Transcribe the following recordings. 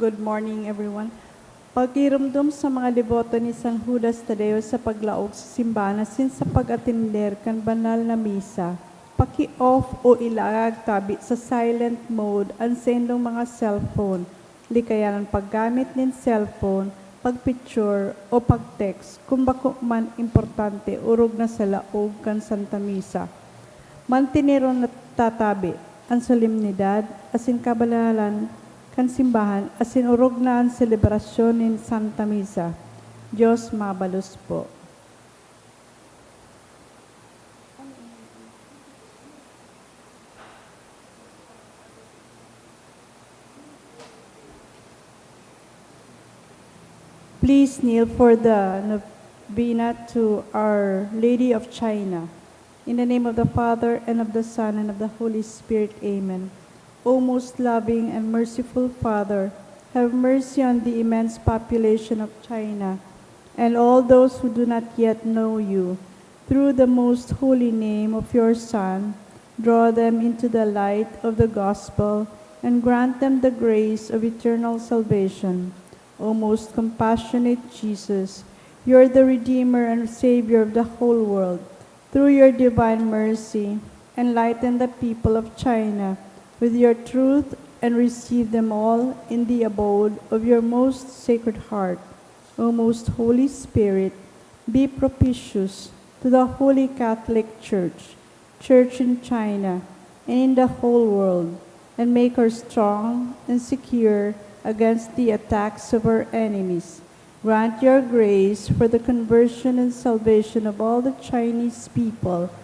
Good morning, everyone. Pagkiramdam sa mga deboto ni San Judas Tadeo sa paglaog sa simbahan asin sa pag-atender kan banal na misa, paki-off o ilagag tabi sa silent mode ang sendong mga cellphone, likayan ang paggamit ng cellphone, pagpicture o pag-text kung bako man importante urog na sa laog kan Santa Misa. Mantinero na tatabi ang solemnidad asin kabalalan kan simbahan asin urog na ang selebrasyon ng Santa Misa. Diyos mabalos po. Please kneel for the novena to Our Lady of China. In the name of the Father, and of the Son, and of the Holy Spirit. Amen. O most loving and merciful Father, have mercy on the immense population of China and all those who do not yet know you. Through the most holy name of your Son, draw them into the light of the gospel and grant them the grace of eternal salvation. O most compassionate Jesus, you are the Redeemer and Savior of the whole world. Through your divine mercy, enlighten the people of China with your truth and receive them all in the abode of your most sacred heart. O most Holy Spirit, be propitious to the Holy Catholic Church, Church in China, and in the whole world, and make her strong and secure against the attacks of our enemies. Grant your grace for the conversion and salvation of all the Chinese people.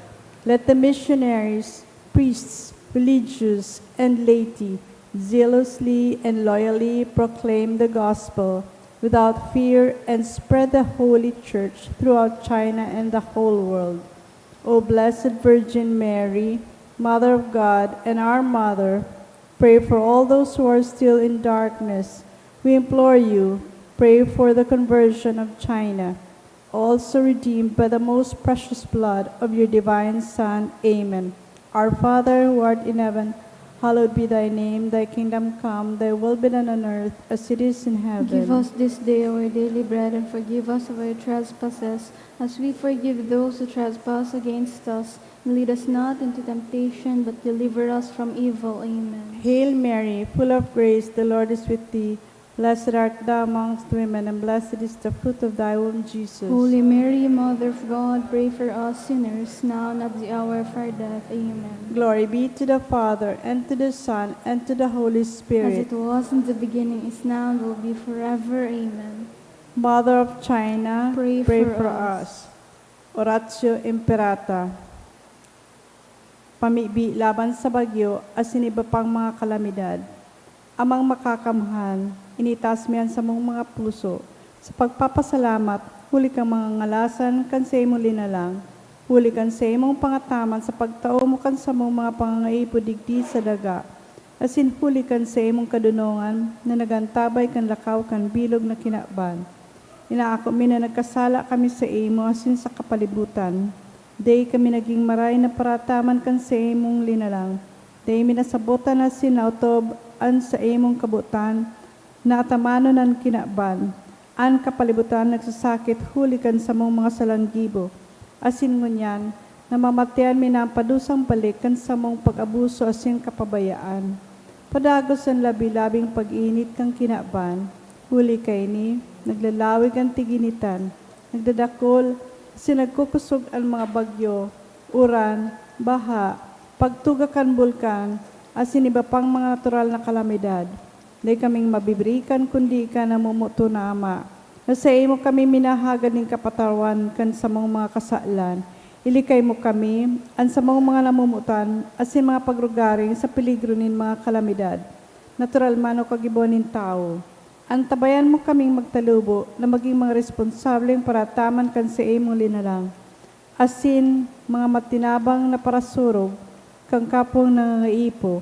Let the missionaries, priests, religious, and laity zealously and loyally proclaim the gospel without fear and spread the Holy Church throughout China and the whole world. O Blessed Virgin Mary, Mother of God and our Mother, pray for all those who are still in darkness. We implore you, pray for the conversion of China, also redeemed by the most precious blood of your divine Son. Amen. Our Father, who art in heaven, hallowed be thy name. Thy kingdom come, thy will be done on earth as it is in heaven. Give us this day our daily bread, and forgive us of our trespasses, as we forgive those who trespass against us. And lead us not into temptation, but deliver us from evil. Amen. Hail Mary, full of grace, the Lord is with thee. Blessed art thou amongst women, and blessed is the fruit of thy womb, Jesus. Holy Mary, Mother of God, pray for us sinners, now and at the hour of our death. Amen. Glory be to the Father, and to the Son, and to the Holy As Spirit. it was in the beginning, is now, and will be forever. Amen. Mother of China, Pray for for us. Oratio Imperata. Pamibi laban sa bagyo as iba pang mga kalamidad. Amang makakamhan, initas miyan sa mong mga puso. Sa pagpapasalamat, huli kang mga ngalasan, kan sa imong linalang. Huli kan sa imong pangataman sa pagtao mo kan sa mong mga pangangaipo digdi sa daga. Asin huli kan sa imong kadunongan, na nagantabay kan lakaw kan bilog na kinaban. Inaako mi na nagkasala kami sa imo asin sa kapalibutan. Day kami naging maray na parataman kan sa imong linalang. Day minasabotan na sinautob an sa imong kabutan, na atamano ng kinaban. An kapalibutan nagsasakit hulikan sa mong mga salanggibo. Asin ngunyan, namamatian minapadusang balik kan sa mong pag-abuso asin kapabayaan. Padagos ang labi-labing pag-init kang kinaban. Huli kay ni, naglalawig ang tiginitan, nagdadakol, sinagkukusog ang mga bagyo, uran, baha, pagtugakan bulkan, asin iba pang mga natural na kalamidad. Di kaming mabibrikan kundi ka namumuto na Ama. Nasa imo kami minahagad ng kapatawan kan sa mga kasalan. Ilikay mo kami, an sa mga namumutan, asin mga pagrugaring sa peligro nin mga kalamidad. Natural man o kagibuan ng tao. Antabayan mo kaming magtalubo na maging mga responsableng parataman kan sa imong linalang. Asin, mga matinabang na parasurog, kang kapong nangangaipo,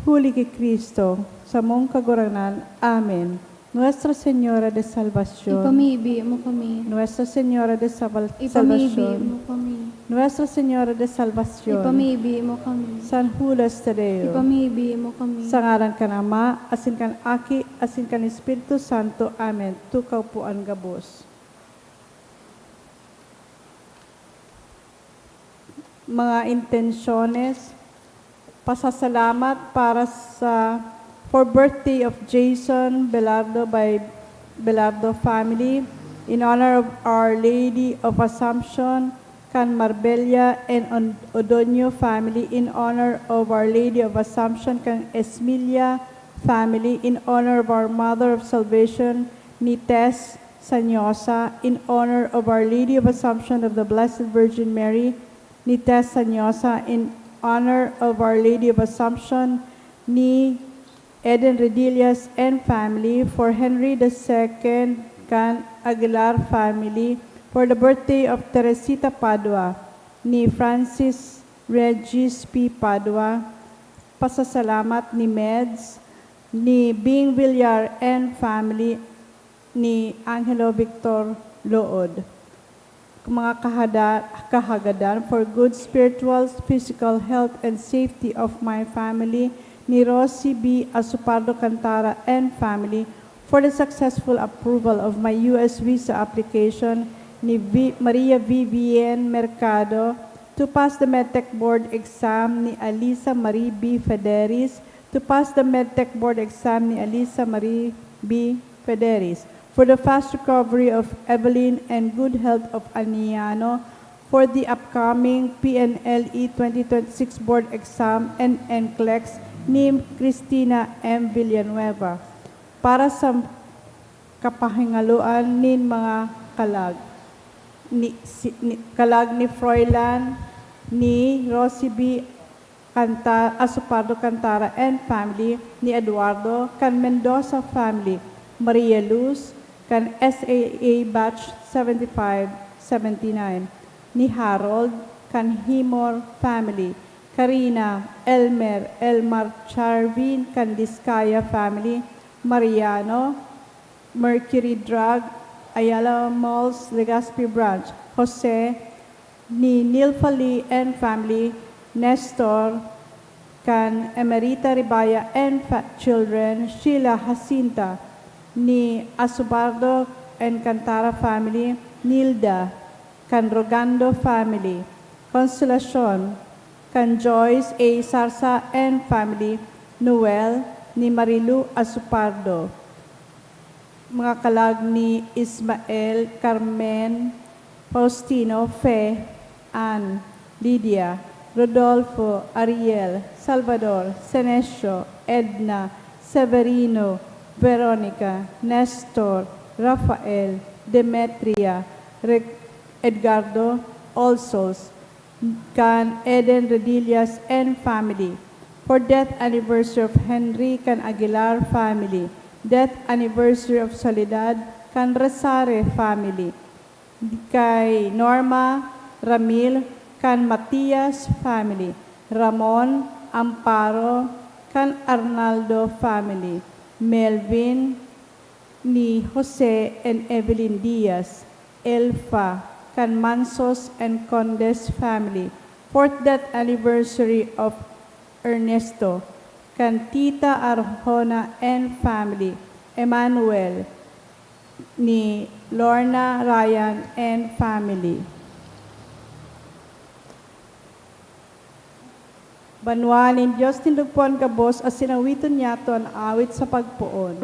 huli kay Kristo, sa mong kaguranan. Amen. Nuestra Señora de Salvación. Ipamibi mo kami. Nuestra Señora de Ipamibi Salvación. mo kami. Nuestra Señora de Salvación. Ipamibi mo kami. San Judas Tadeo. Ipamibi mo kami. Sa ngaran ka na Ama, asin kan Aki, asin kan Espiritu Santo. Amen. Tukaw po ang gabos. Mga intensyones, pasasalamat para sa for birthday of Jason Belardo by Belardo family, in honor of Our Lady of Assumption, Can Marbella and Odonio family, in honor of Our Lady of Assumption, Can Esmilia family, in honor of our Mother of Salvation, Nites Sanyosa, in honor of Our Lady of Assumption of the Blessed Virgin Mary, Nites Sanyosa, in honor of Our Lady of Assumption, ni Eden Redillas and family, for Henry II Can Aguilar family, for the birthday of Teresita Padua, ni Francis Regis P. Padua, pasasalamat ni Meds, ni Bing Villar and family, ni Angelo Victor Lood. Mga kahagadan for good spiritual, physical health, and safety of my family, ni Rosie B. Asupardo Cantara and family, for the successful approval of my U.S. visa application, ni Maria Vivian Mercado, to pass the MedTech Board exam, ni Alisa Marie B. Federis, to pass the MedTech Board exam, ni Alisa Marie B. Federis, for the fast recovery of Evelyn and good health of Aniano, for the upcoming PNLE 2026 board exam and NCLEX, ni Cristina M. Villanueva, para sa kapahingaluan nin mga kalag ni Froilan, ni Rosie B. Asupardo Cantara and family, ni Eduardo Can Mendoza family, Maria Luz Can SAA Batch 75-79, ni Harold Can Himor family, Karina, Elmer, Elmar Charvin, Candiskaya family, Mariano, Mercury Drug, Ayala Malls, Legazpi Branch, Jose, ni Nilfali and family, Nestor, Can Emerita Ribaya and children, Sheila Jacinta, ni Asubardo and Cantara family, Nilda, Can Rogando family, Consolacion, Can Joyce A. Sarsa and family, Noel, ni Marilu Asupardo. Mga kalag ni Ismael, Carmen, Faustino, Fe, Ann, Lydia, Rodolfo, Ariel, Salvador, Senesio, Edna, Severino, Veronica, Nestor, Rafael, Demetria, Edgardo, All Souls, Can Eden Redillas and family, for death anniversary of Henry Can Aguilar family, death anniversary of Soledad Can Resare family, kay Norma Ramil Can Matias family, Ramon Amparo Can Arnaldo family, Melvin ni Jose and Evelyn Diaz, Elfa Can Mansos and Condes family, fourth death anniversary of Ernesto Can Tita Arjona and family, Emmanuel ni Lorna Ryan and family. Banwanin Diyos tinlugpuan ka boss as sinawiton niya to ang awit sa pagpuon.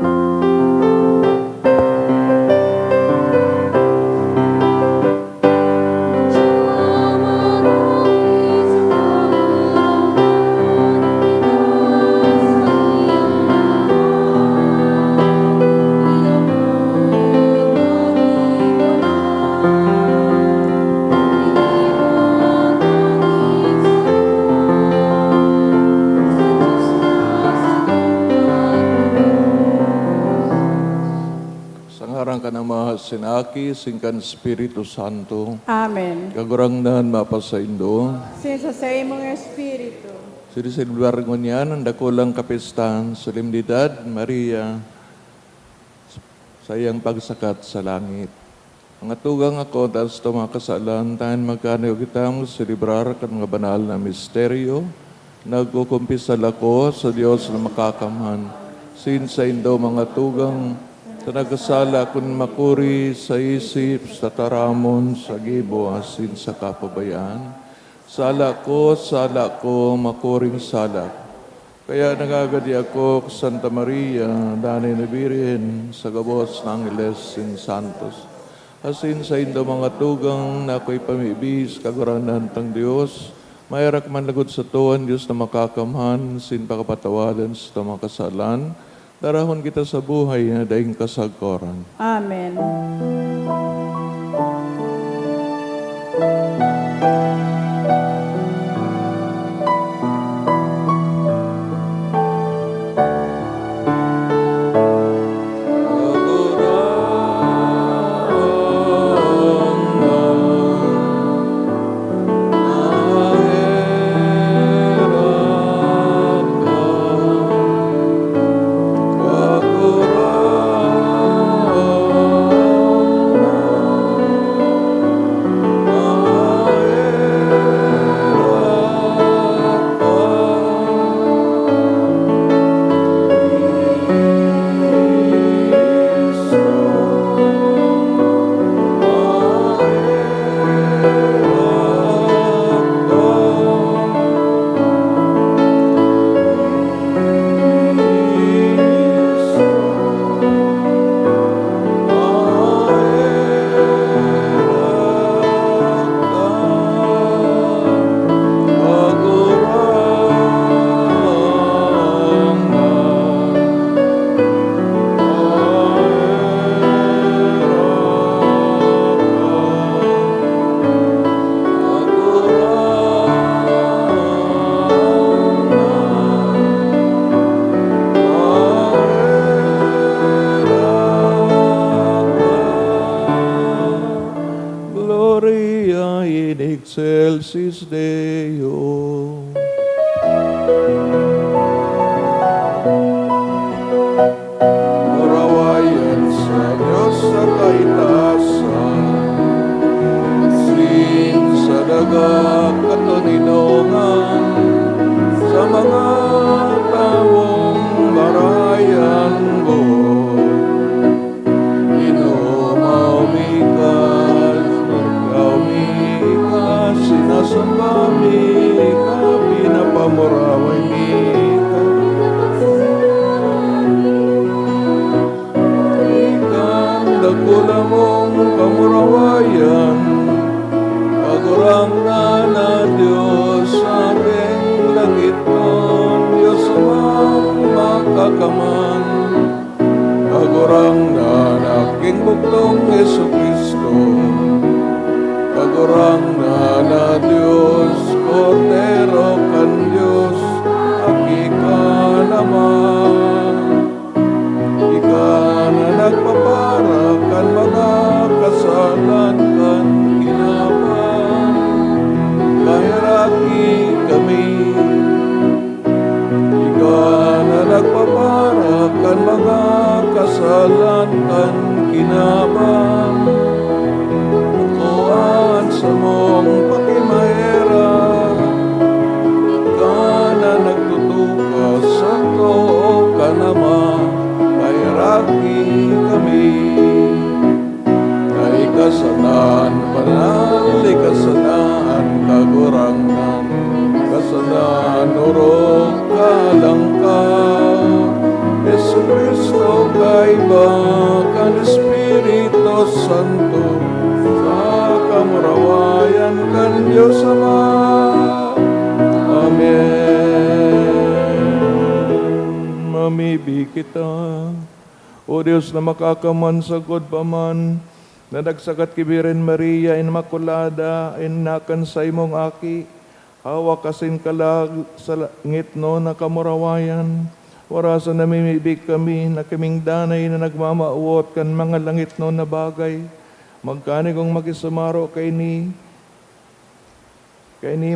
Ka na mga sinaki, singkan Espiritu Santo, Amen. kagurangnan mapasaindo. Sinsa sa imong Espiritu, Sinisilbar ko niyan, ang dakulang kapistan, Solemnidad Maria, sa iyang pagsakat sa langit. Ang atugang ako, tas tumakasalan, tahan magkano kitang silibrar kan nga banal na misteryo, nagkukumpisal ako sa Diyos na makakamhan. Sinsa indo mga tugang, sa nagasala kun makuri sa isip, sa taramon, sa gibo, asin sa kapabayaan. Sala ko, makuring sala. Kaya nagagadi ako, Santa Maria, Danay na Birhen, sa gabos ng Angeles sin Santos. Asin sa indo mga tugang na ako'y pamibis, kaguranan tang Diyos, mayarak man lagod sa tuwan, Diyos na makakamhan, sin pakapatawalan sa tamang kasalan, darahon kita sa buhay na daing kasagkoran. Amen. Gloria in excelsis Deo. Murawayan sa Diyos sa kaitaasan, sin sa dagat katuninongan, sa mga taong marayan mo. Sinasamba mi ka, pinapamuraway mi ka. Ikan dakula mong pamurawayan, pagurang na Diyos sa aking langit nun, Diyos amang makakaman. Pagurang na aking buktong Yesu Kristo, pagurang na Diyos, Cordero kan Diyos, aki ka naman. Ika na nagpapara kan mga kasalan kan kinaban, kahiraki kami. Ika na nagpapara kan mga kasalan kan kinaban, sa mong pakimahera, ka na nagtutuka sa too ka naman, kahiraki kami. Ay kasanan, panal, kasanan, kagurangnan, kasanan, urok, kalangka. Yesu Cristo, kaiba, kan Espiritu Santo, kamurawayan kan Diyos Ama. Amen. Mamibig kita, O Diyos na makakaman sa God paman, na nagsagat kibirin Maria, Inmaculada, inakan sa imong aki, hawak kasin kalag sa langit no na kamurawayan, waraso namimibig kami na kaming danay na nagmamauot kan mga langit no na bagay, magkani kong makisamaro kay ni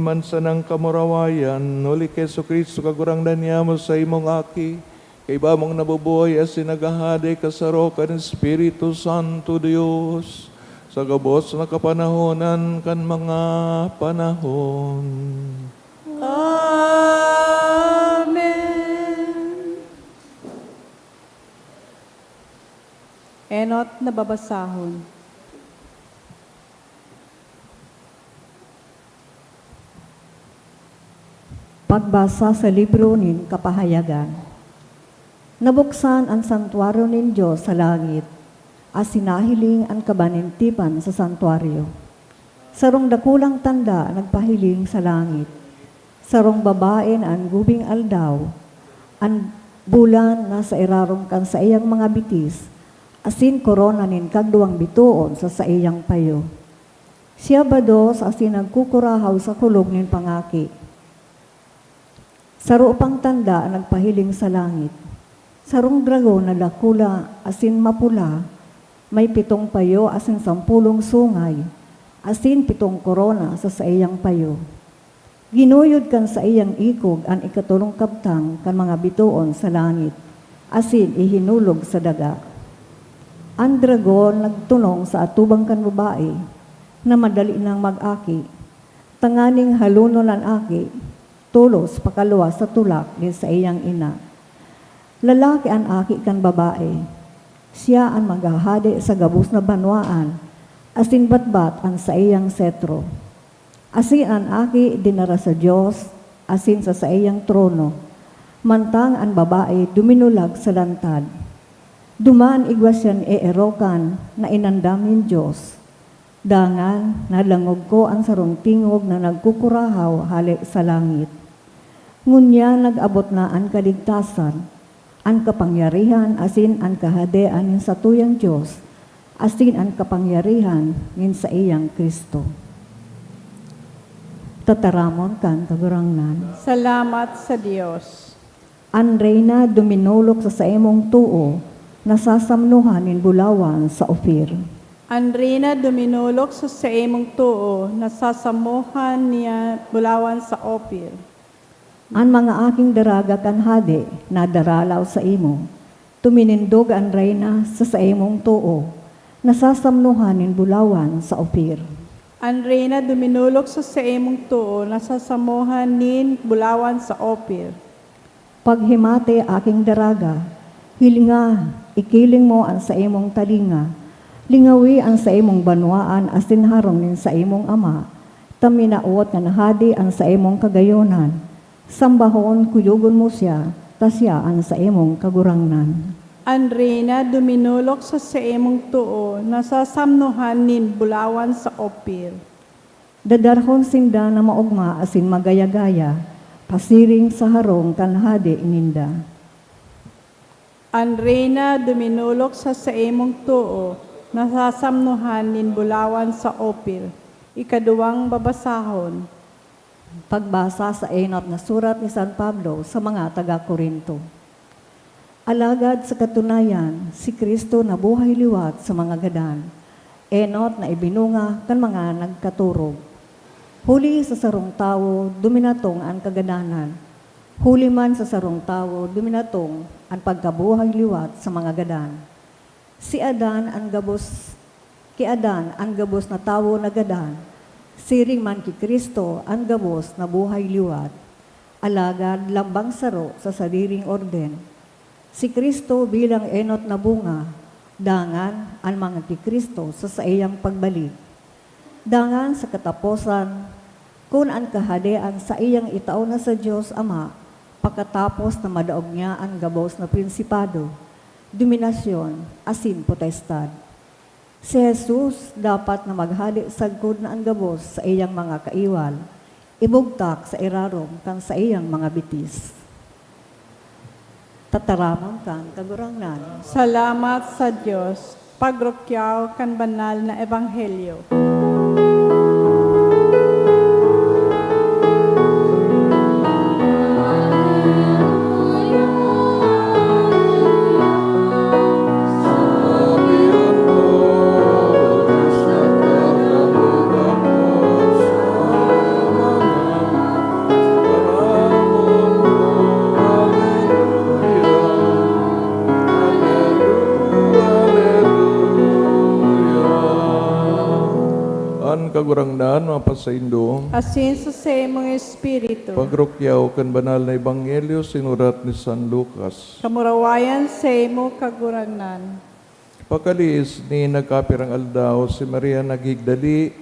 man sa nang kamurawayan, nuli kay Jesu Kristo kagurangdan niya mo sa imong aki, kay ba mong nabubuhay as sinagahade kasaro ka ng Espiritu Santo Dios, sa gabos na kapanahonan kan mga panahon. Amen. Enot na babasahon. Pagbasa sa libro nin Kapahayagan. Nabuksan ang santuaryo nin Diyos sa langit, as sinahiling ang kabanintipan sa santuaryo. Sarong dakulang tanda nagpahiling sa langit. Sarong babae na ang gubing aldaw, ang bulan na sa irarong kan sa iyang mga bitis, asin korona nin kagduang bituon sa iyang payo. Siya bados asin nagkukurahaw sa kulog nin pangaki. Saro pang tanda nagpahiling sa langit. Sarong dragon na dakula asin mapula, may 7 payo asin 10 sungay, asin 7 korona sa iyang payo. Ginuyod kan sa iyang ikog ang ikatulong kabtang kan mga bituon sa langit, asin ihinulog sa daga. Ang dragon nagtunong sa atubang kan babae, na madali nang mag-aki. Tanganing halunon ang aki, tulos pakalwa sa tulak din sa iyang ina. Lalaki ang aki kan babae. Siya ang maghahadi sa gabos na banwaan, asin batbat ang sa iyang setro. Asin ang aki dinara sa Diyos, asin sa iyang trono. Mantang ang babae duminulag sa lantad. Dumaan igwasyan erokan na inandamin Diyos. Dangan nalangog ko ang sarong tingog na nagkukurahaw halik sa langit. Ngunya nag-abot na ang kaligtasan, ang kapangyarihan asin ang kahadean nin sa tuyang Diyos, asin ang kapangyarihan nin sa iyang Kristo. Tataramon kan kagurangnan. Salamat sa Diyos. Ang reyna duminulok sa imong tuo, nasasamnuhan nin bulawan sa Ofir. Ang reyna duminulok sa imong tuo, nasasamuhan niya bulawan sa Opir. Ang mga aking daraga kan hade, nadaralaw sa imo. Tuminindog ang reyna sa imong tuo, nasasamnuhan nin bulawan sa Ofir. Ang reyna duminulok sa imong tuo, nasasamuhan nin bulawan sa Opir. Paghimate aking daraga, hilinga, ikiling mo ang sa imong talinga, lingawi ang sa imong banwaan asin harong nin sa imong ama, taminaot nga nahadi ang sa imong kagayonan, sambahon kuyugon mo siya, tasya ang sa imong kagurangnan. Ang reyna duminulok sa imong tuo, nasasamnuhan nin bulawan sa Opir. Dadarhon sinda na maugma asin magaya-gaya, pasiring sa harong kanhadi ininda. Ang reyna duminulok sa imong tuo, nasasamnuhan nin bulawan sa Opir. Ikaduwang babasahon. Pagbasa sa enot na surat ni San Pablo sa mga taga-Korinto. Alagad sa katunayan, si Kristo nabuhay liwat sa mga gadan, enot na ibinunga kan mga nagkaturog. Huli sa sarong tawo, duminatong ang kagadanan. Huli man sa sarong tawo, duminatong ang pagkabuhay liwat sa mga gadan. Si Adan ang gabos, ki Adan ang gabos na tawo na gadan, siring man ki Kristo ang gabos na buhay liwat. Alagad lambang saro sa sariring orden. Si Kristo bilang enot na bunga, dangan ang mga ki Kristo sa iyang pagbalik. Dangan sa kataposan, kung ang kahadean sa iyang itao na sa Diyos Ama, pagkatapos na madaog niya ang gabos na prinsipado, dominasyon, asin potestad. Si Jesus dapat na maghali sagkod na ang gabos sa iyang mga kaiwal, ibugtak sa irarong kan sa iyang mga bitis. Tataramang kan kagurangnan. Salamat sa Diyos. Pagrokyaw kan banal na ebanghelyo. Kagurangnan, mapasaindo, Asin sa imong espiritu. pagrokyaw kan banal na ebanghelyo sinurat ni San Lucas. Kamurawayan sa imo kagurangnan. Pagkalis ni nagkapirang aldaw, si Maria naghigdali,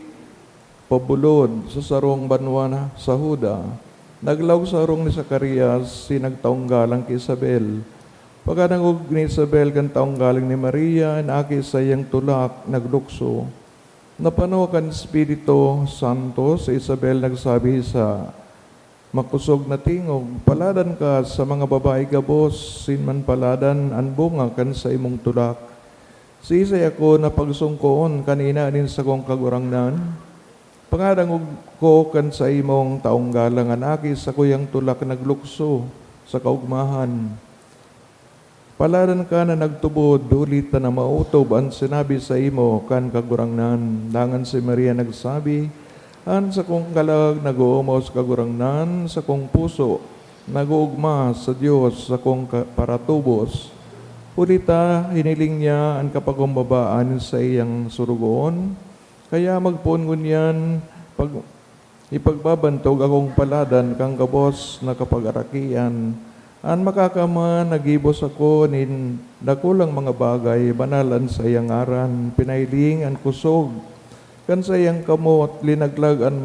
pabulod sa sarong banwa sa Huda. Naglaw sarong ni Zacarias, si nagtaong galang kay Isabel. Pagka nangug ni Isabel kan taong galing ni Maria, naaki sa iyang tulak, naglukso. Napano kan Espiritu Santo sa Isabel nagsabi sa makusog na tingog, paladan ka sa mga babae gabos, sinman paladan ang bunga kan sa imong tulak. Sisay ako na pagsungkoon kanina anin sa kong kagurangnan. Pangadangog ko kan sa imong taong galangan aki sa kuyang tulak naglukso sa kaugmahan. Paladan ka na nagtubod, ulit na mautob ang sinabi sa imo kan kagurangnan. Dangan si Maria nagsabi, an sa kong kalag nag-uumaw sa kagurangnan, sa kong puso, nag-uugma sa Diyos, sa kong paratubos. Ulita, hiniling niya ang kapagumbabaan sa iyang surugoon, kaya magpuon ngunyan, ipagbabantog akong paladan kang gabos na kapag-arakian. An makakama, nagibos ako nin dakulang mga bagay, banalan sa iyang aran, pinailing ang kusog, kan sa iyang kamot, linaglag ang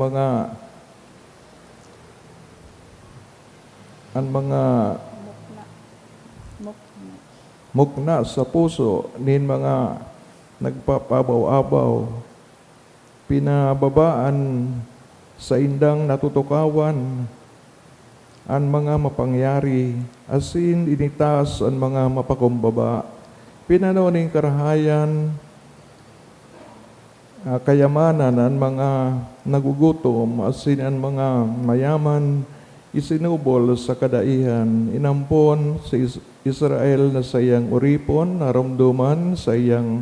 mga mukna sa puso, nin mga nagpapabaw-abaw, pinababaan sa indang natutukawan, ang mga mapangyari, asin initas ang mga mapakumbaba, pinanoning karahayan, kayamanan ang mga nagugutom, asin ang mga mayaman, isinubol sa kadaihan, inampon sa Israel na sayang uripon, naramduman sa iyang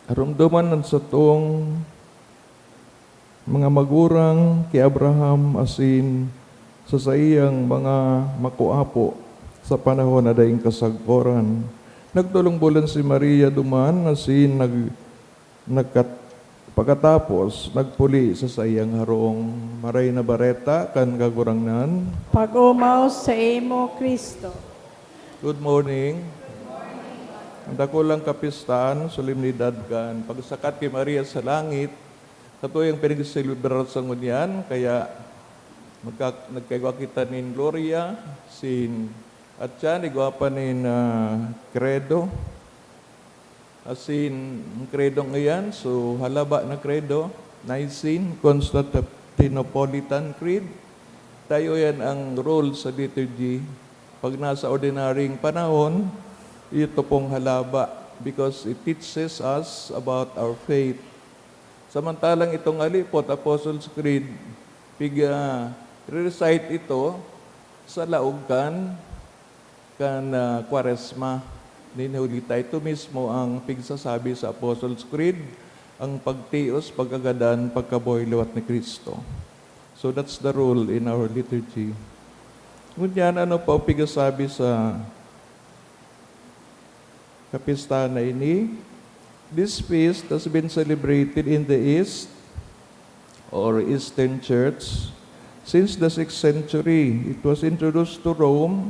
naramduman ng satong mga magurang kay Abraham asin sa iyang mga makuapo sa panahon na daing kasagporan. Nagtulong bulan si Maria duman asin pagkatapos nagpuli sa sayang harong maray na bareta kan kagurangnan. Pag-umaw sa imo, Kristo. Good morning. Ang dakulang kapistaan, solemnidad kan pagsakat kay Maria sa langit, katuyang pinag-celebrar sa ngunyan, kaya nagkagawa kita nin Gloria, sin at siya, nigwapa nin credo, asin ang credo ngayon, so halaba na credo, Nicene Constantinopolitan Creed. Tayo yan ang role sa liturgy. Pag nasa ordinaryong panahon, ito pong halaba because it teaches us about our faith. Samantalang itong alipot, Apostles' Creed, recite ito sa laugkan kan Kwaresma. Ninulita ito mismo ang pigsasabi sa Apostles' Creed, ang pagtios, pagkagadan, pagkaboy-liwat ni Kristo. So that's the rule in our liturgy. Ngunyan, ano pa ang pigsasabi sa kapistahan na ini? This feast has been celebrated in the East or Eastern Church since the 6th century. It was introduced to Rome,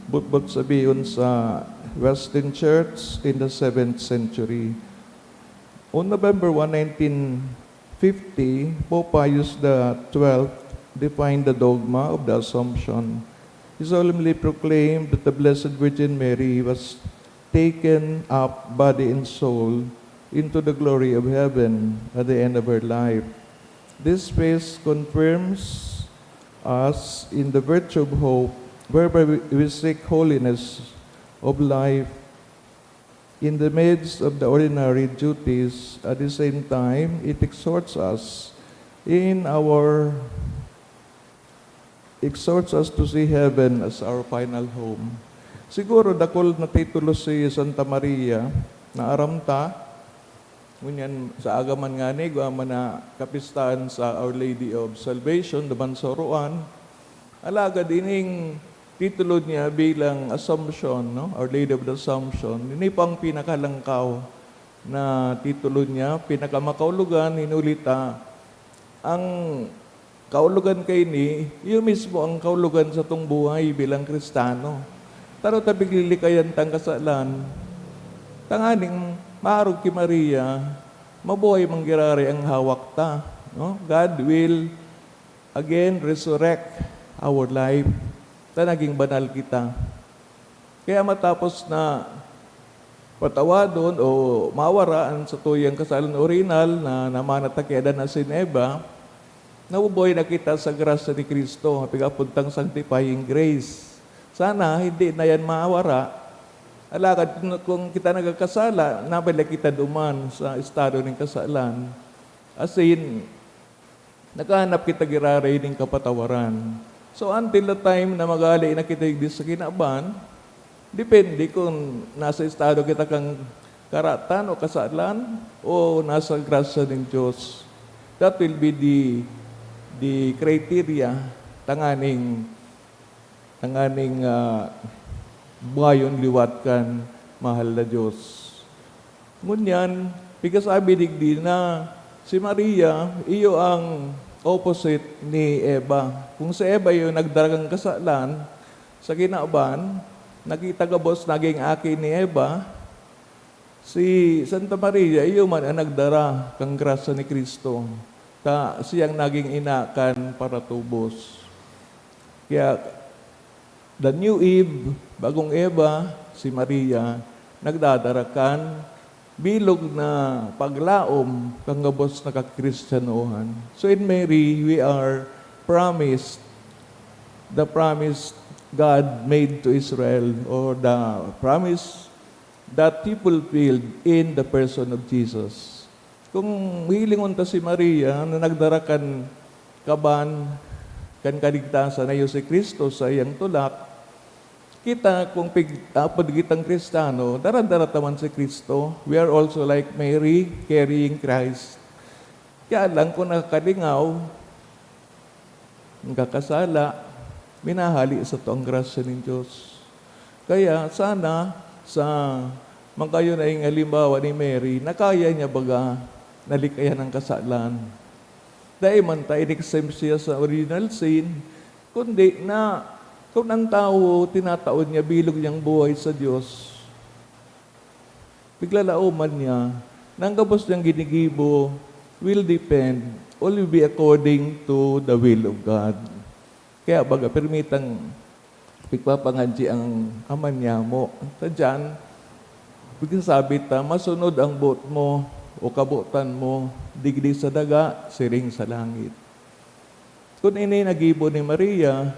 but sabihin sa Western Church in the 7th century. On November 1, 1950, Pope Pius XII defined the dogma of the Assumption. He solemnly proclaimed that the Blessed Virgin Mary was taken up body and soul into the glory of heaven at the end of her life. This faith confirms us in the virtue of hope, whereby we seek holiness of life in the midst of the ordinary duties. At the same time, it exhorts us to see heaven as our final home. Siguro dakol na titulo si Santa Maria na aramta, ngunyan sa agaman nga ni, guama na kapistahan sa Our Lady of Salvation, daman sa Roan, alaga dining titulo niya bilang Assumption, no? Our Lady of the Assumption. Ini pang pinakalangkaw na titulo niya, pinakamakaulugan, hinulita. Ang kaulugan kay ni, yun mismo ang kaulugan sa tong buhay bilang Kristano. Taro tabiglilikayan tang kasalan. Tanganing maarog ki Maria, mabuhay manggirari ang hawak ta. No? God will again resurrect our life. Ta naging banal kita. Kaya matapos na patawadon o mawaraan sa tuyang kasalan orinal na namanatakedan na si Eva, nabubuhay na kita sa grasya ni Kristo, pigapuntang sanctifying grace. Sana hindi na yan mawara. Alakad kung kita nagkasala, nabalik kita duman sa estado ng kasalan. As in, nakahanap kita giraray ng kapatawaran. So until the time na magali na kita yung sa kinaban, depende kung nasa estado kita kang karatan o kasalan o nasa grasya ng Diyos. That will be the criteria tanganing buhayon liwat kan mahal na Diyos. Ngunyan, pikasabi digdi na si Maria, iyo ang opposite ni Eva. Kung si Eva yung nagdaragang kasalan, sa kinaban, nakita gabos naging aki ni Eva, si Santa Maria, iyo man ang nagdara kang grasya ni Kristo. Siyang naging inakan para tubos. Kaya, the new Eve, bagong Eva, si Maria, nagdadarakan, bilog na paglaom kang gabos na kakristyanuhan. So in Mary, we are promised, the promise God made to Israel, or the promise that He fulfilled in the person of Jesus. Kung hilingon ta si Maria na nagdarakan kaban kan kaligtasan na si Kristo sa iyang tulak, kita kung padigitang Kristiyano, daran-darat naman si Kristo. We are also like Mary, carrying Christ. Kaya lang kung nakakalingaw, nagkakasala, minahali sa to ang grasya ng Diyos. Kaya sana sa mangkayo na yung halimbawa ni Mary, nakaya niya baga nalikayan ng kasalan. Dahil man tayo in-exempt siya sa original sin, kundi na kung ang tao tinataon niya bilog niyang buhay sa Diyos, biglalauman niya, nang gabos niyang ginigibo will depend, will be according to the will of God. Kaya baga, permitang pigpapangadji ang aman niya mo. Tadyan, sabi ta, masunod ang buot mo o kabutan mo, digdi sa daga, siring sa langit. Kung ini nagibo ni Maria,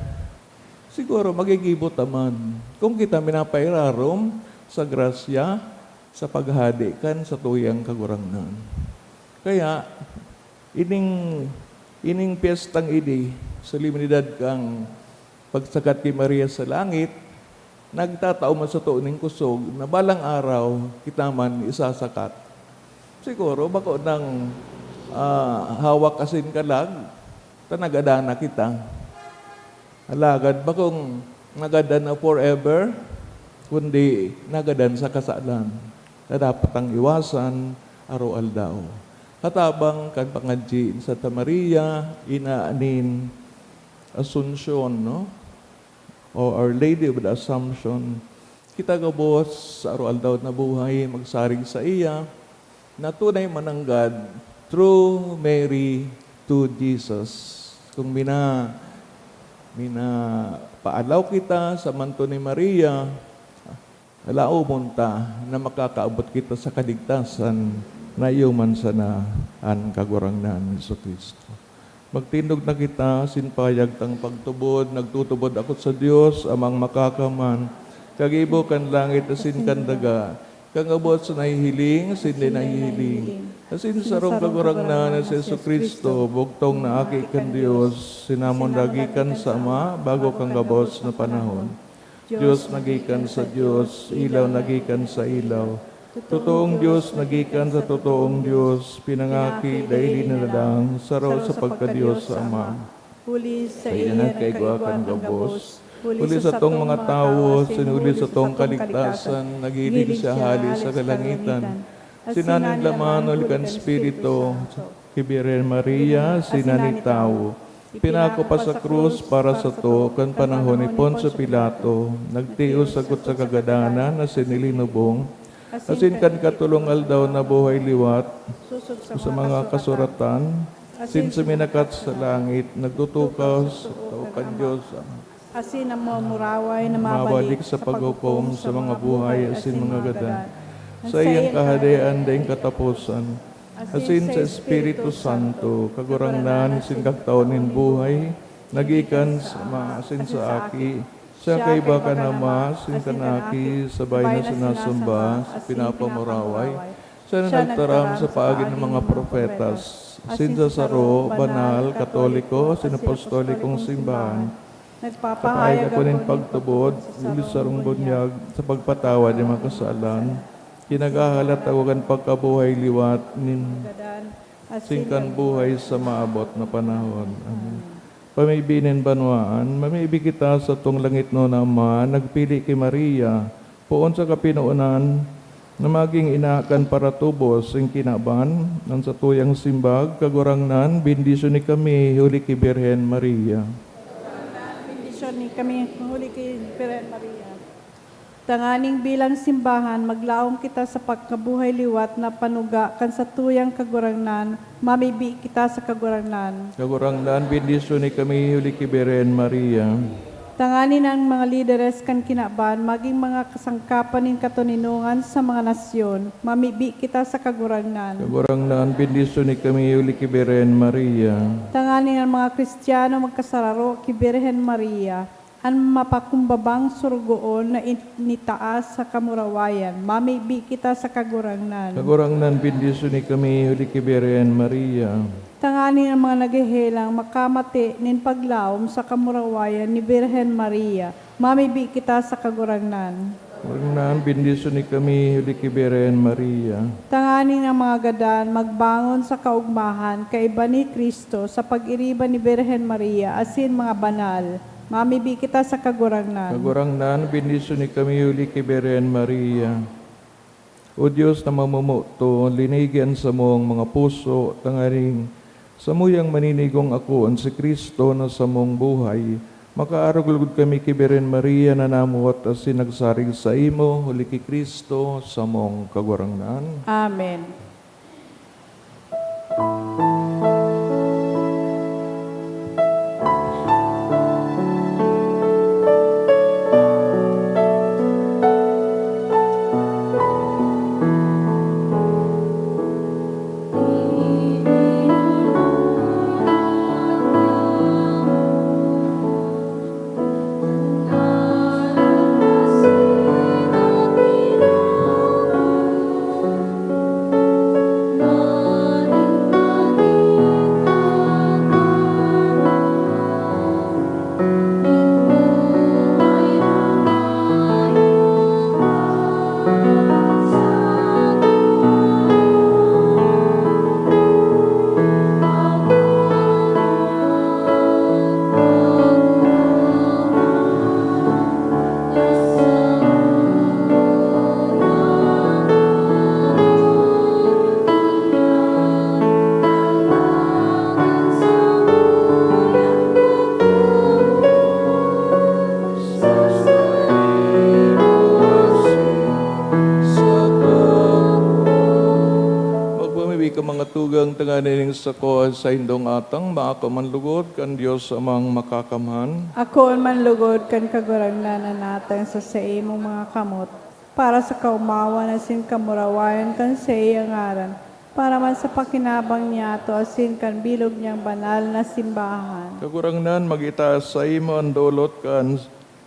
siguro magigibo taman. Kung kita minapairarom sa grasya, sa paghadi kan sa tuyang kagurangnan. Kaya, ining piyestang idi, solemnidad kang pagsakat kay Maria sa langit, nagtatao man sa tuuning kusog na balang araw kita man isasakat. Siguro bako nang hawak asin kalag, tanagadana kita. Alagad bakong nagadan na forever, kundi nagadan sa kasalan. Na dapat ang iwasan araw-aldaw. Katabang kan pangadji sa Santa Maria, inaanin Asunsyon, no? O Our Lady of the Assumption, kita gabos sa araw-aldaw na buhay, magsaring sa iya, na tunay mananggad through Mary to Jesus. Kung paalaw kita sa manto ni Maria, alao munta na makakaabot kita sa kaligtasan na iyuman sana ang kagurangnan ni Kristo. Magtindog na kita, sinpayag tang pagtubod, nagtutubod ako sa Dios, amang makakaman, kagibo kan langit asin kan daga, kangabot sa nahihiling, asin din nahihiling. Asin sarong kagurangnan ni Kristo, bugtong na aki kan Dios, sinamon dagikan sa Ama, bago kang gabos na panahon. Diyos nagikan sa Diyos, ilaw nagikan sa ilaw. Totoong Diyos nagikan sa totoong Diyos, pinangaki daili na nadang, saraw sa pagka-Diyos sa Ama. Huli sa Kaya iya na kay guwakan gabos, huli sa tong mga tao, tao, sinuli sa tong kaligtasan, nagilig siya hali sa kalangitan. Sinanin laman ul kan Espiritu, Kibire Maria, sinani tao, Pinako pa sa krus para sa to, kan panahon ni Poncio Pilato, nagtios sagot sa kagadanan na sinilinubong, asin kan katulong aldaw na buhay liwat, susod sa mga kasuratan, sin suminakat sa langit, nagtutukaw sa tao kan Diyos, asin ang mamuraway na mabalik sa paghukom sa mga buhay, asin mga gadan. Sa iyang kahadian daing katapusan, asin sa Espiritu Santo, kagurangnan, sin kaktaonin buhay, nagikan sa maasin sa aki, siya kay baka nama, sin kanaki, sabay na sinasumba, sa pinapamuraway, siya na nagtaram sa paagin ng mga profetas, sin sa saro, banal, katoliko, sin apostolikong simbahan, nagpapahayag kapahayag ako nin pagtubod, ulit sa rong bunyag, sa pagpatawad ng mga kasalan, kinagahalat awagan pagkabuhay liwat, nin singkan buhay sa maabot na panahon. Amen. Pamibinin banwaan, mamibig kita sa tong langit no Ama, nagpili kay Maria, poon sa kapinuunan, na maging inakan para tubos ang kinaban, ng sa tuyang simbag, kagurangnan, bendisyon ni kami, huli kay Birhen Maria. bendisyon ni kami huli kay Birhen Maria. Tanganing bilang simbahan, maglaom kita sa pagkabuhay liwat na panuga kan sa tuyang kagurangnan, mamibi kita sa kagurangnan. Kagurangnan, bendisyon ni kami, huli kay Birhen Maria. Tanganin ang mga lideres kan kinaban, maging mga kasangkapan ng katuninungan sa mga nasyon, mamibi kita sa kagurangnan. Kagurangnan, bendisyon ni kami, huli kay Birhen Maria. Tanganin ang mga Kristiyano magkasararo kay Birhen Maria, ang mapakumbabang surgoon na initaas sa kamurawayan, mamibi kita sa kagurangnan. Kagurangnan, bendisyon ni kami, huli kay Birhen Maria. Tanganin ang mga naghihilang makamati nin paglaom sa kamurawayan ni Birhen Maria, mamibi kita sa kagurangnan. Kagurangnan, bendisyon ni kami, huli kay Birhen Maria. Tanganin ang mga gadan magbangon sa kaugmahan kaiba ni Kristo sa pag-iriban ni Birhen Maria asin mga banal, mamibi kita sa kagurangnan. Kagurangnan, bendisyon ni kami, huli kay Birhen Maria. O Diyos na mamumuto, linigyan sa mong mga puso, tangaring sa muyang maninigong ako si Kristo na sa mong buhay, makaarugulgod kami kay Birhen Maria na namuot as sinagsarig sa imo, huli kay Kristo sa mong kagurangnan. Amen. Tugang tanganing sa ko sa indong atang, maakamanlugod kan Diyos amang makakamhan. Ako ang manlugod kan kagurangnan natang sa imong mga kamot, para sa kaumawa na sin kamurawayan kan sa iyang ngaran, para man sa pakinabang niya to asin kan bilog niyang banal na simbahan. Kagurangnan, magitaas sa imo ang dulot kan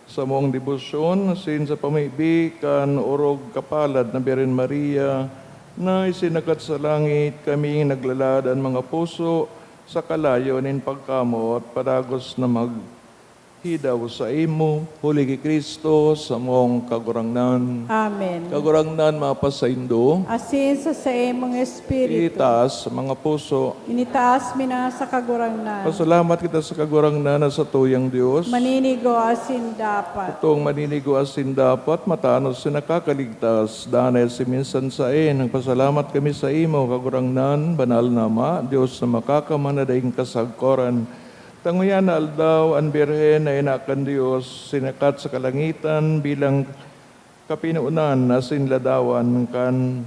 sa mong debosyon, asin sa pamibi kan orog kapalad na Birhen Maria, na isinakat sa langit kami naglalad ang mga puso sa kalayo nin pagkamot padagos na maghidaw sa imo, huli kay Kristo sa mong kagurangnan. Amen. Kagurangnan mapasaindo, Asin sa imong espiritu, itaas sa mga puso. initaas mi na sa kagurangnan. Pasalamat kita sa kagurangnan na sa tuyang Diyos. Maninigo asin dapat. Itong maninigo asin dapat, matanos si nakakaligtas, dahil si minsan sa nagpasalamat kami sa imo, kagurangnan, banal na Ama, Diyos na makakamana daing kasagkoran, Tanguyan na aldaw ang Birhen na inakan Diyos, sinakat sa kalangitan bilang kapinuunan na sinladawan kan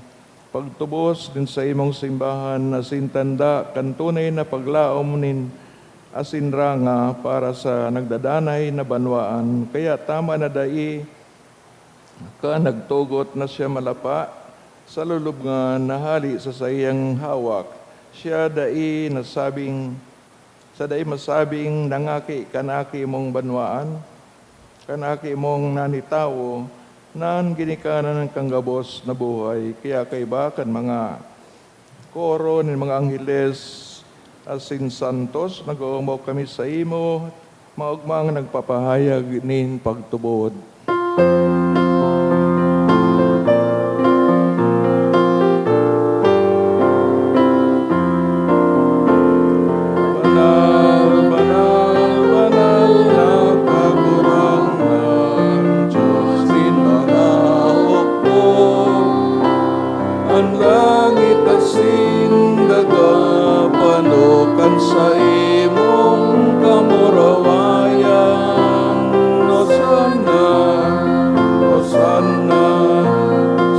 pagtubos din sa imong simbahan na sintanda kan tunay na paglaom nin asinranga para sa nagdadanay na banwaan. Kaya tama na dai ka nagtugot na siya malapa sa lulub nga nahali sa sayang hawak. Siya dai masabing nangaki kanaki mong banwaan, kanaki mong nanitawo, nan ginikanan ng kanggabos na buhay. Kaya kay bakan mga koro ng mga angheles asin santos, nag-uumaw kami sa imo, maugmang nagpapahayag nin pagtubod. Sa imong kamurawayan, Hosanna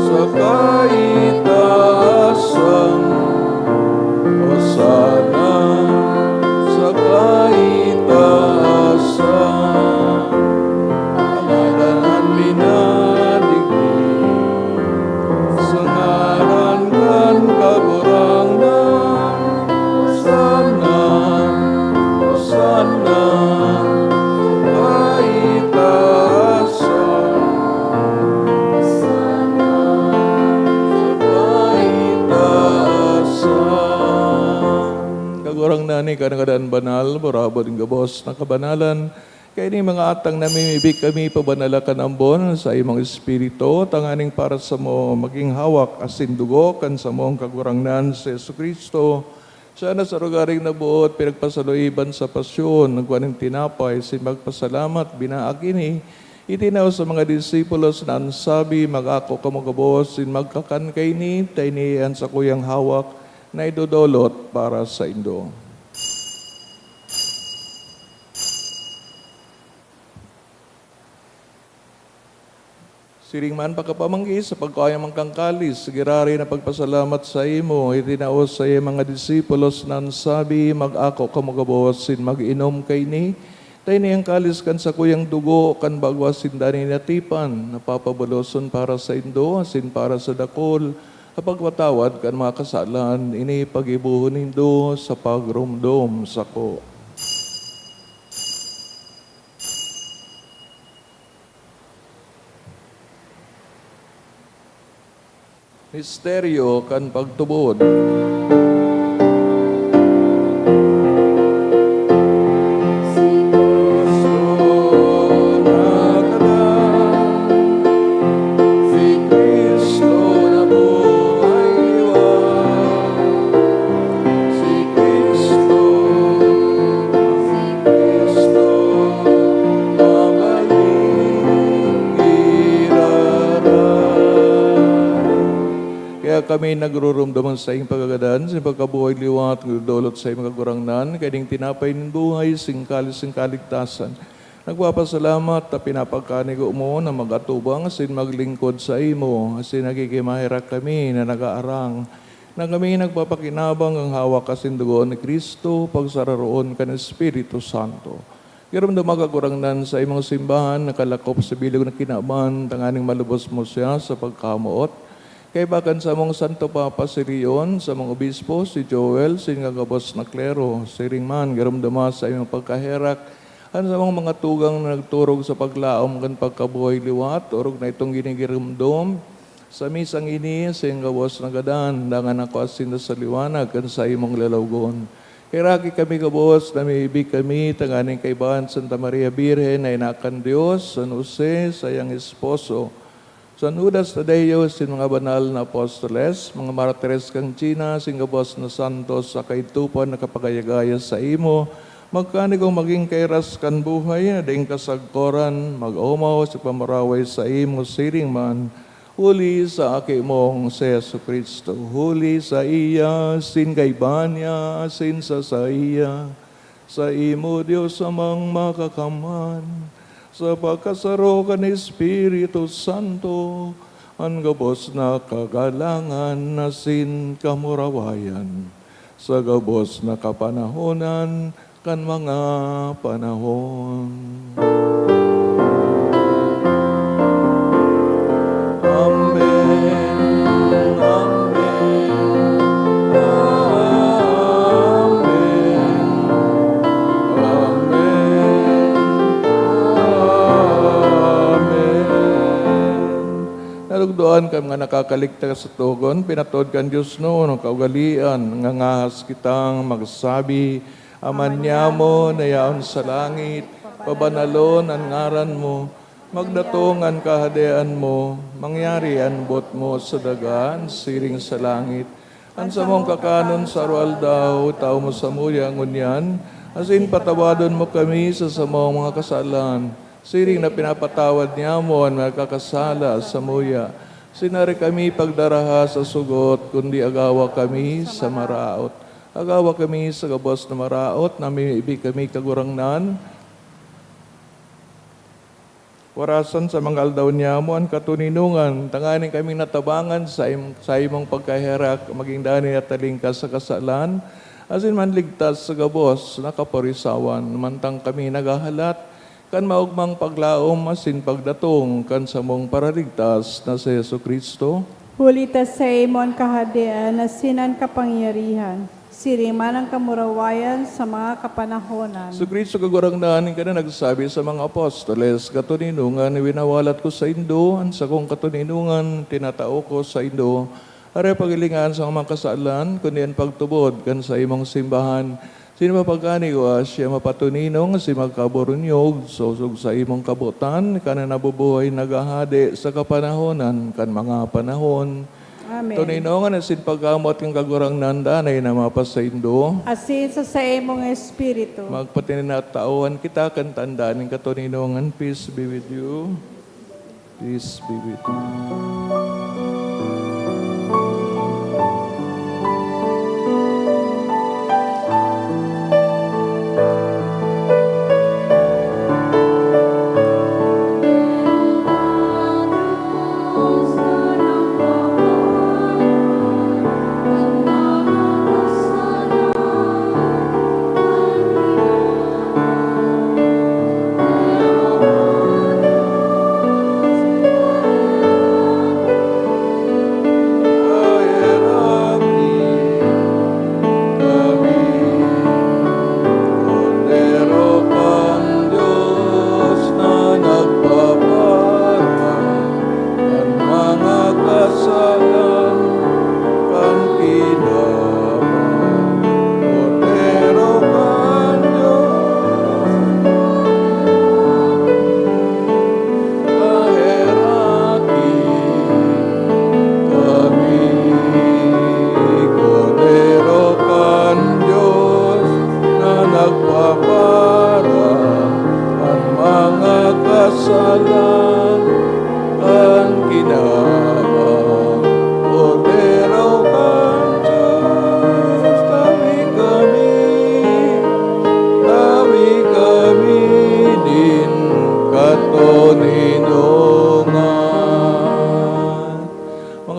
sa kaitaasan, Hosanna sa kaitaasan, pangalanan minadigdi, sa ngaran kan kagurangan, Hosanna, kaitaasan, kaitaasan. Kagurang nani kanang banal, borabo din gabos na kabanalan, kaya ni mga atang namimibig kami pabanalakan ambon sa imong espiritu, tanganing para sa mo maging hawak asin dugo kan sa mong kagurangnan sa Jesucristo. Sana sa rugaring nabuot, pinagpasaluiban sa pasyon, nagwaning tinapay, si magpasalamat, binaagini, itinaw sa mga disipulos na ansabi, mag-ako kamagabos, sin magkakan kay ni, tayniyan sa kuyang hawak, na idodolot para sa Indo. Siring man pagkapamanggi sa pagkayang mangkangkalis, girari na pagpasalamat sa imo, itinaos sa iyong mga disipulos nan sabi, mag-ako kamagabos, sin mag-inom kay ni, tayo niyang kalis kan sa kuyang dugo, kan bagwas sindani natipan, napapabuloson para sa Indo, sin para sa dakol, kapagwatawad kan mga kasalan, ini pag-ibuhon Indo sa pagrumdom sa ko. Misteryo kan pagtubod. Kami nagrurumdaman sa iyong pagagadan, sa pagkabuhay liwat, dolot sa iyong kagurangnan, kaya tinapay ng buhay, singkalis kaligtasan. Nagpapasalamat na pinapagkanigo mo na magatubang, asin maglingkod sa imo, asin nagigimahirak kami na nag-aarang, na kami nagpapakinabang ang hawak asin dugoon ni Kristo, pagsararoon ka ng Espiritu Santo. Karam na magagurangnan sa imong simbahan, nakalakop sa bilog na kinaban, tanganing malubos mo siya sa pagkamuot, kay bakan sa mong Santo Papa si Rion, sa mong obispo, si Joel, si ngagabos na klero, si Ringman, garamdama sa iyong pagkaherak, ang sa mga tugang na nagturog sa paglaom kan pagkabuhay liwat, turog na itong ginigiramdom, sa misang ini, sa iyong gabos na gadan, dangan ako asin sa liwanag, kan sa imong lalawgon. Kay raki kami gabos, namibig kami, tanganing kaibahan Santa Maria Birhen, na inakan Diyos, San Jose, sa iyang esposo, San Judas Tadeo, sin mga banal na apostoles, mga martires kang China, singabos na santos, sa kaitupan na kapagayagaya sa imo, magkanigong maging kairas kan buhay, na daing kasagkoran, mag-umaw sa pamaraway sa imo, siring man, huli sa aki mong si Jesucristo, huli sa iya, sin kaiban niya, sin sa iya, sa imo Dios amang makakaman, sa pagkasaro ka ni Espiritu Santo, ang gabos na kagalangan nasin kamurawayan, sa gabos na kapanahonan kan mga panahon. Amen. Amen. Amen. Amen. Narugdoan ka mga nakakaligtas sa tugon, pinatod kan Diyos no, kaugalian, ngangahas kitang magsabi, aman niya mo, nayaon sa langit, pabanalon ang ngaran mo, magdatong ang kahadean mo, mangyari ang bot mo sa dagan, siring sa langit. Ang sa mong kakanon sa arwal daw, tao mo sa muya ngunyan, asin patawadon mo kami sa samong mga kasalan, siring na pinapatawad niya mo ang nagkakasala sa muya. Sinari kami pagdaraha sa sugot, kundi agawa kami sa maraot. Agawa kami sa gabos na maraot, namin ibig kami kagurangnan. Warasan sa mga aldaw niya mo ang katuninungan, tanganin kami natabangan sa imong pagkaherak, maging dani at talingkas sa kasalan, asin man ligtas sa gabos, nakaporisawan, mantang kami nagahalat, kan maugmang paglaom, asin pagdatong, kan sa mong paraligtas na si Yesu Kristo. Hulita sa imon kahadean na sinan kapangyarihan, siriman ang kamurawayan sa mga kapanahonan. Sa Kristo kagurangnan ka na nagsabi sa mga apostoles, katuninungan winawalat ko sa Indo, ang sa kong katuninungan tinatao ko sa Indo, are pagilingan sa mga kasalan, kundi ang pagtubod kan sa imong simbahan. Sino mapagkani ko siya mapatuninong si magkaburunyog, susog sa imong kabutan, ka na nabubuhay nagahade sa kapanahonan kan mga panahon. Amen. Tuninongan na sin pagkamot kang kagurang nandanay na mapasaindo. Asin sa imong espiritu. Magpatinatauhan kita kan tandaan ng katuninongan. Peace be with you. Peace be with you.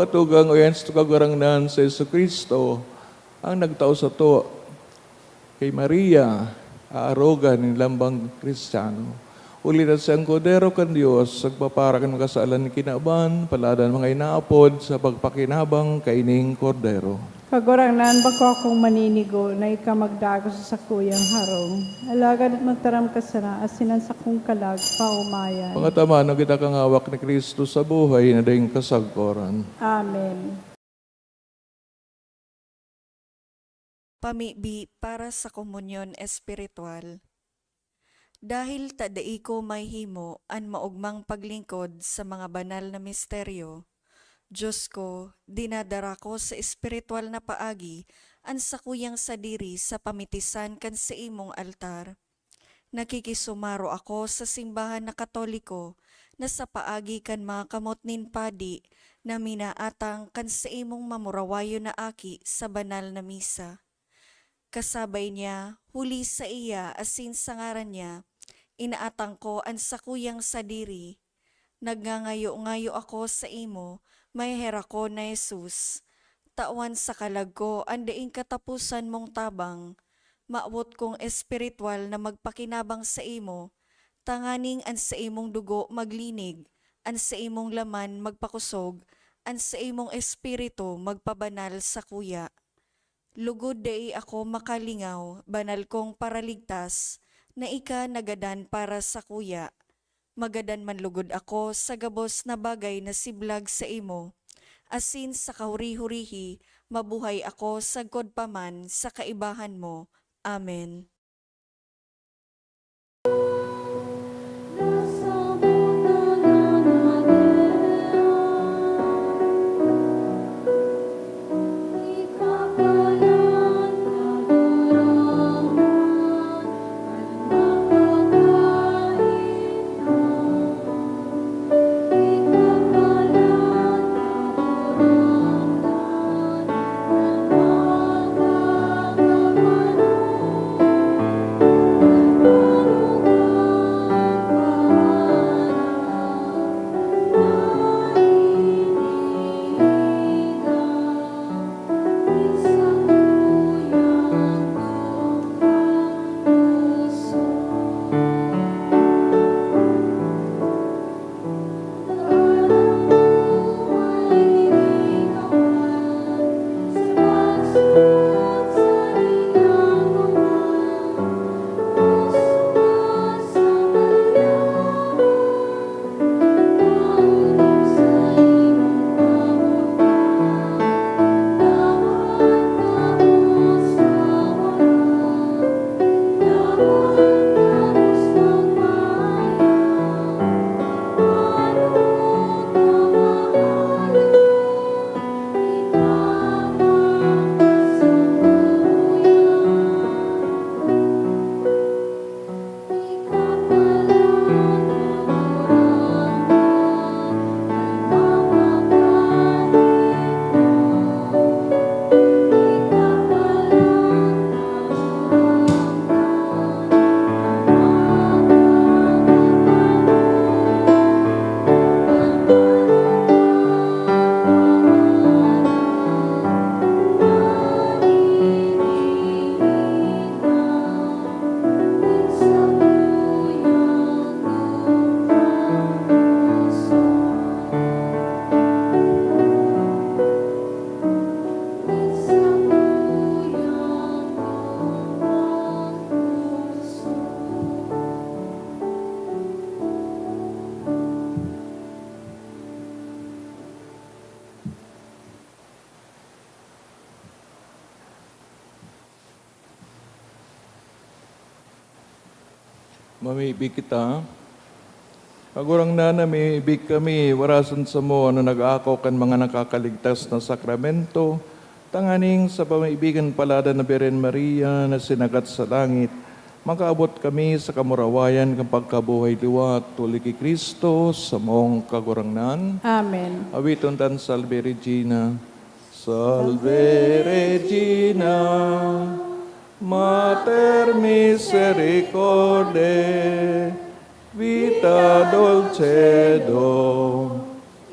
Tugang uyans to kagurangnan sa Yesu Kristo ang nagtao sa to kay Maria aarogan ng lambang Kristiyano. Uli na siyang kodero kan Diyos, sagpapara kan kasalan ni kinaban, paladan mga inaapod sa pagpakinabang kaining kordero. Kagurangnan ba ko akong maninigo na ika magdago sa sakuyang harong. Alagad at magtaram ka sana asinan sa kong kalag paumayan. Pangatama, no kita kang hawak ni Kristo sa buhay na daing kasagkoran. Amen. Pamibi para sa komunyon espiritual. Dahil tadai ko may himo an maugmang paglingkod sa mga banal na misteryo, Diyos ko, dinadara ko sa espiritual na paagi ang sakuyang sadiri sa pamitisan kan sa imong altar. Nakikisumaro ako sa simbahan na Katoliko na sa paagi kan mga kamot nin padi na minaatang kan sa imong mamurawayo na aki sa banal na misa. Kasabay niya, huli sa iya asin sa ngaran niya, inaatang ko an sakuyang sadiri. Nagngangayo-ngayo ako sa imo, may hera ko na Jesus. Tawan sa kalag ko, andaing katapusan mong tabang. Maawot kong espiritual na magpakinabang sa imo, tanganing an sa imong dugo maglinig, an sa imong laman magpakusog, an sa imong espiritu magpabanal sa kuya. Lugod dai ako makalingaw, banal kong paraligtas, na ika nagadan para sa kuya. Magadan man lugod ako sa gabos na bagay na siblag sa imo. Asin sa kahuri-hurihi, mabuhay ako sagkod paman sa kaibahan mo. Amen. Mamibig kita. Pagurang na namibig kami, warasan sa mo, ano nag-aako kan mga nakakaligtas na sakramento, tanganing sa pamaibigan palada na Beren Maria na sinagat sa langit, makaabot kami sa kamurawayan ng pagkabuhay liwat, tuli kay Kristo sa mong kagurangnan. Amen. Awiton tan Salve Regina. Salve Regina, Mater misericordiae, vita dulcedo,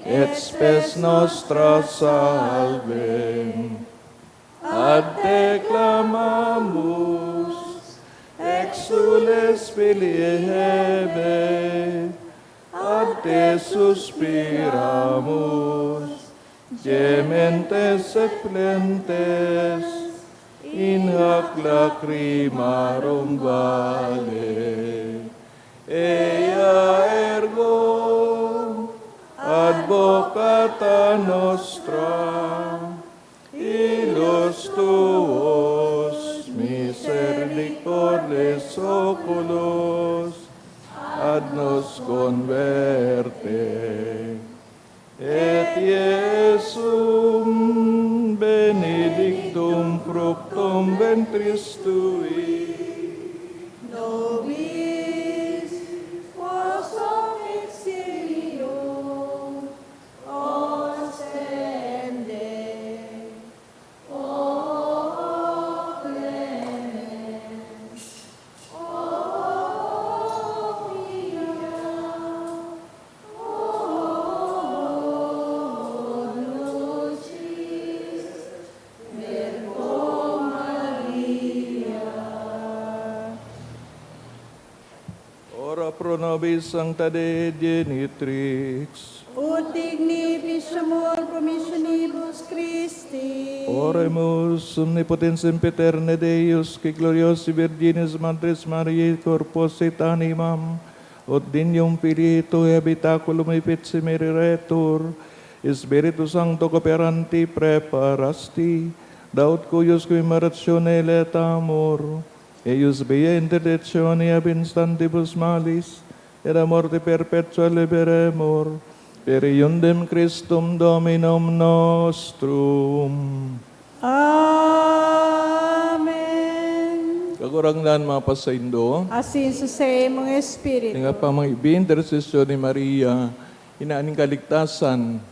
et spes nostra salve. Ad te clamamus, exules filii Hebe, ad te suspiramus, gementes et plentes, in hac lacrimarum vale. Ea ergo advocata nostra, illos tuos misericordes oculos, ad nos converte. Et Iesum benedictum fructum ventris tui, Nobis quos exilio ostende, o Ora pro nobis sancta Dei genitrix. Ut digni pisciamur promissionibus Christi. Oremus omnipotensem paterne Deus, qui gloriosi Virginis Madres Mariae corpus et animam, ut dignum Filii Tui habitaculum epitsi meriretur, Spiritus Sancto cooperanti preparasti, daut cuius qui meritione letamur, eius via interdictione ab instantibus malis, et a morte perpetua liberemur, per iundem Christum Dominum nostrum. Amen. Kagurangnan mga pasaindo, Asin sa mong Espiritu. nga pa mga ibintersesyon ni Maria, inaaning kaligtasan,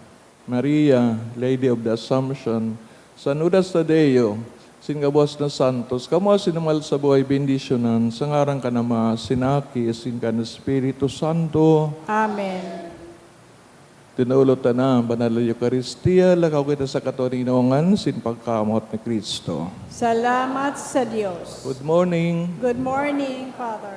Maria, Lady of the Assumption, San Judas Tadeo, singabos na santos, kamo sinumal sa buhay bendisyonan, sangarang ka nama, sinaki, sin ka na Espiritu Santo, Amen. tinulot na banal na Eucharistia, lakaw kita sa katuninongan, sin pagkamot ni Kristo. Salamat sa Diyos. Good morning. Good morning, Father.